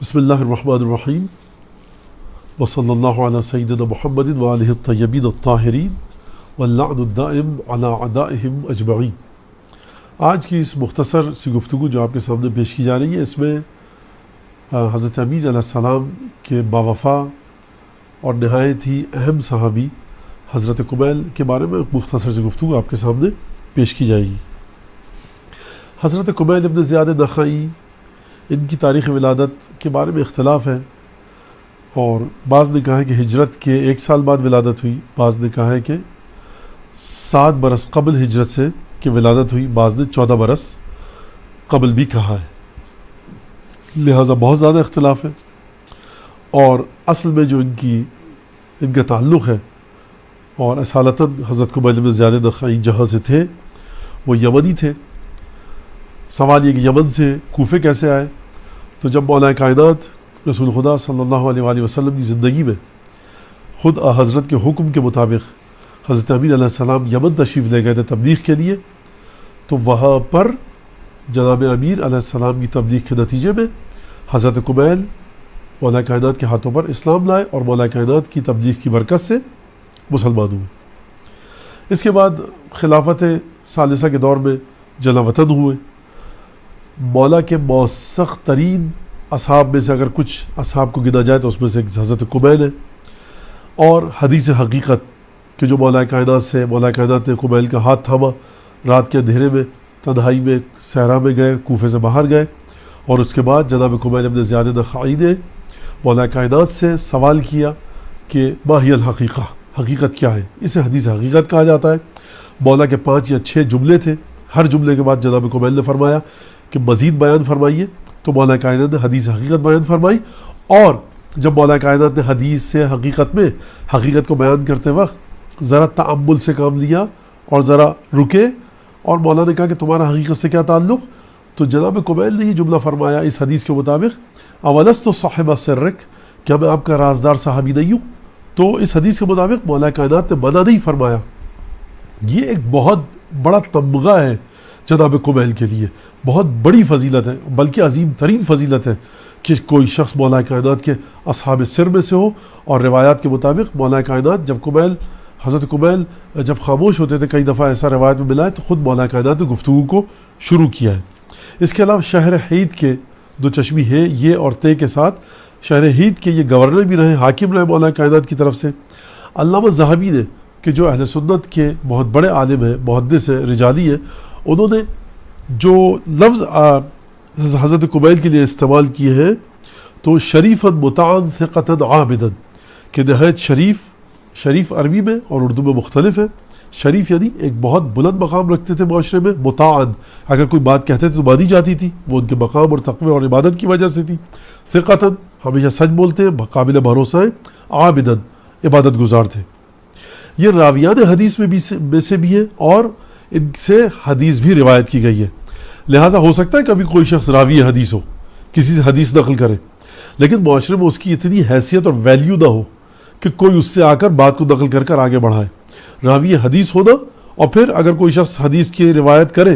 بسم اللہ الرحمن الرحیم وصلی اللہ علی سیدنا محمد وآلہ الطیبین الطاہرین واللعن الدائم علی اعدائہم اجمعین۔ آج کی اس مختصر سی گفتگو جو آپ کے سامنے پیش کی جا رہی ہے، اس میں حضرت امین علیہ السلام کے باوفا اور نہایت ہی اہم صحابی حضرت قمیل کے بارے میں مختصر سی گفتگو آپ کے سامنے پیش کی جائے گی۔ حضرت قمیل ابن زیاد نخعی، ان کی تاریخ ولادت کے بارے میں اختلاف ہے، اور بعض نے کہا ہے کہ ہجرت کے 1 سال بعد ولادت ہوئی، بعض نے کہا ہے کہ 7 برس قبل ہجرت سے کہ ولادت ہوئی، بعض نے 14 برس قبل بھی کہا ہے، لہٰذا بہت زیادہ اختلاف ہے۔ اور اصل میں جو ان کا تعلق ہے، اور اصالتاً حضرت قمیل بن زیاد نخعی جہاں سے تھے وہ یمنی تھے۔ سوال یہ کہ یمن سے کوفے کیسے آئے؟ تو جب مولا کائنات رسول خدا صلی اللہ علیہ وآلہ وسلم کی زندگی میں خود حضرت کے حکم کے مطابق حضرت امین علیہ السلام یمن تشریف لے گئے تھے تبلیغ کے لیے، تو وہاں پر جناب امیر علیہ السلام کی تبلیغ کے نتیجے میں حضرت قمیل مولا کائنات کے ہاتھوں پر اسلام لائے، اور مولا کائنات کی تبلیغ کی برکت سے مسلمان ہوئے۔ اس کے بعد خلافت ثالثہ کے دور میں جلا وطن ہوئے۔ مولا کے موثق ترین اصحاب میں سے اگر کچھ اصحاب کو گنا جائے تو اس میں سے ایک حضرت قمیل ہے، اور حدیث حقیقت کہ جو مولا کائنات نے قمیل کا ہاتھ تھاما، رات کے اندھیرے میں تنہائی میں صحرا میں گئے، کوفے سے باہر گئے، اور اس کے بعد جناب قمیل ابن زیاد نخعی نے مولا کائنات سے سوال کیا کہ ما ہی الحقیقہ، حقیقت کیا ہے؟ اسے حدیث حقیقت کہا جاتا ہے۔ مولا کے 5 یا 6 جملے تھے، ہر جملے کے بعد جناب قمیل نے فرمایا کہ مزید بیان فرمائیے، تو مولا کائنات نے حدیث حقیقت بیان فرمائی۔ اور جب مولا کائنات نے حدیث سے حقیقت کو بیان کرتے وقت ذرا تأمل سے کام لیا اور ذرا رکے، اور مولا نے کہا کہ تمہارا حقیقت سے کیا تعلق؟ تو جناب قمیل نے یہ جملہ فرمایا اس حدیث کے مطابق، اولست صاحب سرک، کیا میں آپ کا رازدار صحابی نہیں ہوں؟ تو اس حدیث کے مطابق مولا کائنات نے منع نہیں فرمایا۔ یہ ایک بہت بڑا تمغہ ہے جناب قمیل کے لیے، بہت بڑی فضیلت ہے، بلکہ عظیم ترین فضیلت ہے کہ کوئی شخص مولا کائنات کے اصحاب سر میں سے ہو۔ اور روایات کے مطابق مولا کائنات حضرت قمیل جب خاموش ہوتے تھے، کئی دفعہ ایسا روایت میں ملا ہے، تو خود مولا کائنات نے گفتگو کو شروع کیا ہے۔ اس کے علاوہ شہر حید کے 2 چشمی ہے، یہ اور تے کے ساتھ شہر حید کے یہ گورنر بھی رہے، حاکم رہے مولا کائنات کی طرف سے۔ علامہ ذہبی نے کہ جو اہل سنت کے بہت بڑے عالم ہیں، محدث ہیں، رجالی ہیں، انہوں نے جو لفظ حضرت قمیل کے لیے استعمال کیے ہیں تو شریفاً مطاعن ثقتاً عابداً، کہ نہایت شریف عربی میں اور اردو میں مختلف ہے۔ شریف یعنی ایک بہت بلند مقام رکھتے تھے معاشرے میں، مطاعن اگر کوئی بات کہتے تھے تو مانی جاتی تھی، وہ ان کے مقام اور تقوی اور عبادت کی وجہ سے تھی۔ ثقتاً ہمیشہ سچ بولتے ہیں، قابل بھروسہ ہیں، عابداً عبادت گزار تھے۔ یہ راویان حدیث میں سے بھی ہے، اور ان سے حدیث بھی روایت کی گئی ہے۔ لہٰذا ہو سکتا ہے کبھی کوئی شخص راوی حدیث ہو، کسی سے حدیث نقل کرے، لیکن معاشرے میں اس کی اتنی حیثیت اور ویلیو نہ ہو کہ کوئی اس سے آ کر بات کو نقل کر آگے بڑھائے۔ راوی حدیث ہونا، اور پھر اگر کوئی شخص حدیث کی روایت کرے،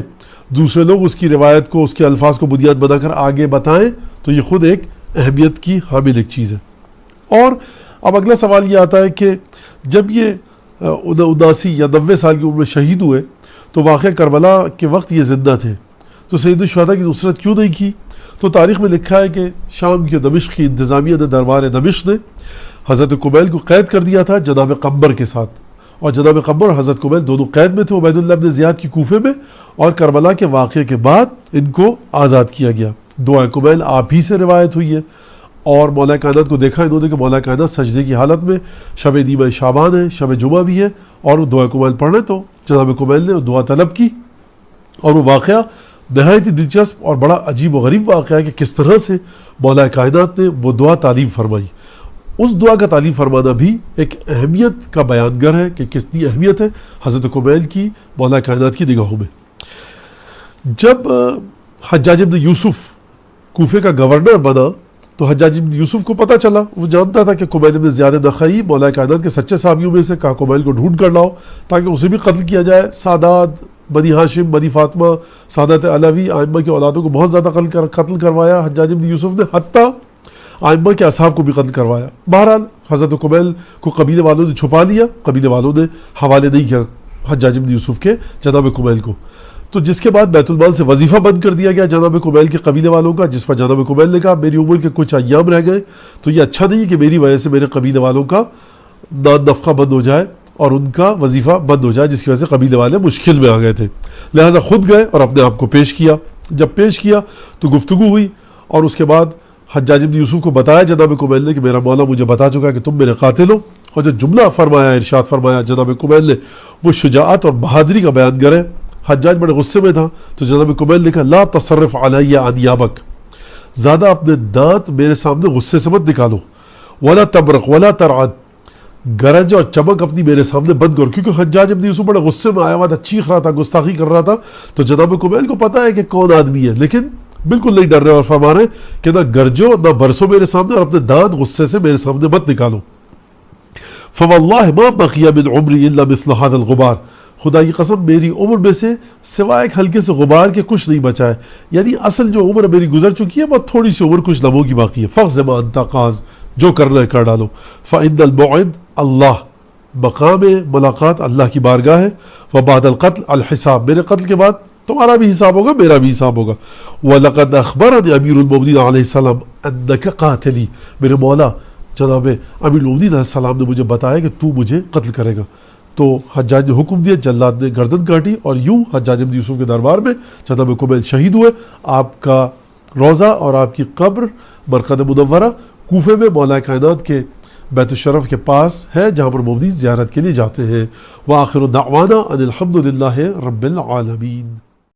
دوسرے لوگ اس کی روایت کو، اس کے الفاظ کو بنیاد بنا کر آگے بتائیں، تو یہ خود ایک اہمیت کی حامل ایک چیز ہے۔ اور اب اگلا سوال یہ آتا ہے کہ جب یہ 79 یا 90 سال کی عمر میں شہید ہوئے تو واقعہ کربلا کے وقت یہ زندہ تھے، تو سید الشہداء کی نصرت کیوں نہیں کی؟ تو تاریخ میں لکھا ہے کہ شام کے دمشق کی انتظامیہ نے، دربار دمشق نے حضرت قمیل کو قید کر دیا تھا جناب قمبر کے ساتھ، اور جناب قمبر اور حضرت قمیل دونوں قید میں تھے، عبید اللہ بن زیاد کی کوفے میں، اور کربلا کے واقعے کے بعد ان کو آزاد کیا گیا۔ دعا قمیل آپ ہی سے روایت ہوئی ہے، اور مولا کائنات کو دیکھا انہوں نے کہ مولا کائنات سجدے کی حالت میں، شب نیمہ شعبان ہے، شب جمعہ بھی ہے، اور دعا قمیل پڑھ رہے، تو جناب قمیل نے دعا طلب کی، اور وہ واقعہ نہایت ہی دلچسپ اور بڑا عجیب و غریب واقعہ ہے کہ کس طرح سے مولا کائنات نے وہ دعا تعلیم فرمائی۔ اس دعا کا تعلیم فرمانا بھی ایک اہمیت کا بیانگر ہے کہ کتنی اہمیت ہے حضرت قمیل کی مولا کائنات کی نگاہوں میں۔ جب حجاج بن یوسف کوفے کا گورنر بنا تو حجاج بن یوسف کو پتہ چلا، وہ جانتا تھا کہ قمیل بن زیاد نخعی مولا کائنات کے سچے صحابیوں میں سے، کہا قمیل کو ڈھونڈ کر لاؤ تاکہ اسے بھی قتل کیا جائے۔ سادات بنی ہاشم، بنی فاطمہ، سادات علوی، ائمہ کی اولادوں کو بہت زیادہ قتل کروایا حجاج بن یوسف نے، حتیٰ آئمہ کے اصحاب کو بھی قتل کروایا. بہرحال حضرت قمیل کو قبیلے والوں نے چھپا لیا, قبیلے والوں نے حوالے نہیں کیا حجاج بن یوسف کے جناب قمیل کو. تو جس کے بعد بیت المال سے وظیفہ بند کر دیا گیا جناب قمیل کے قبیلے والوں کا, جس پر جناب قمیل نے کہا میری عمر کے کچھ ایام رہ گئے تو یہ اچھا نہیں ہے کہ میری وجہ سے میرے قبیلے والوں کا نفقہ بند ہو جائے اور ان کا وظیفہ بند ہو جائے, جس کی وجہ سے قبیلے والے مشکل میں آ گئے تھے. لہٰذا خود گئے اور اپنے آپ کو پیش کیا. جب پیش کیا تو گفتگو ہوئی اور اس کے بعد حجاج بن یوسف کو بتایا جناب قمیل نے کہ میرا مولا مجھے بتا چکا ہے کہ تم میرے قاتل ہو. اور جو جملہ فرمایا, ارشاد فرمایا جناب قمیل نے, وہ شجاعت اور بہادری کا بیان کرے. حجاج بڑے غصے میں تھا تو جناب قمیل نے کہا لا تصرف علی انیابک, زیادہ اپنے دانت میرے سامنے غصے سے مت نکالو. ولا تبرق ولا ترعد, گرج اور چمک اپنی میرے سامنے بند کرو. کیونکہ حجاج بن یوسف بڑے غصے میں آیا ہوا تھا, چیخ رہا تھا, گستاخی کر رہا تھا. تو جناب قمیل کو پتا ہے کہ کون آدمی ہے, لیکن بالکل نہیں ڈر رہے اور فرما رہے کہ نہ گرجو نہ برسو میرے سامنے اور اپنے دانت غصے سے میرے سامنے مت نکالو. فواللہ ما بقی من عمری الا مثل هذا الغبار, خدا کی قسم میری عمر میں سے سوائے ایک ہلکے سے غبار کے کچھ نہیں بچا ہے. یعنی اصل جو عمر میری گزر چکی ہے بہت تھوڑی سی عمر کچھ لمحوں کی باقی ہے. فخذ ما انت قاض, جو کرنا ہے کر ڈالو. فعند الموعد اللہ, مقام ملاقات اللہ کی بارگاہ ہے. وبعد القتل الحساب, میرے قتل کے بعد تمہارا بھی حساب ہوگا میرا بھی حساب ہوگا. وَلَقَدْ أَخْبَرَنِي أَمِيرُ الْمُؤْمِنِينَ عَلَيْهِ السَّلَامُ أَنَّكَ قَاتِلِي, میرے مولا جناب امیر المؤمنین علیہ السلام نے مجھے بتایا کہ تو مجھے قتل کرے گا. تو حجاج نے حکم دیا, جلاد نے گردن کاٹی اور یوں حجاج بن یوسف کے دربار میں جناب قمیل شہید ہوئے. آپ کا روضہ اور آپ کی قبر مرقد منورہ کوفے میں مولا کائنات کے بیت الشرف کے پاس ہے, جہاں پر مومنین زیارت کے لیے جاتے ہیں. وآخر دعوانا ان الحمد للہ رب العالمین.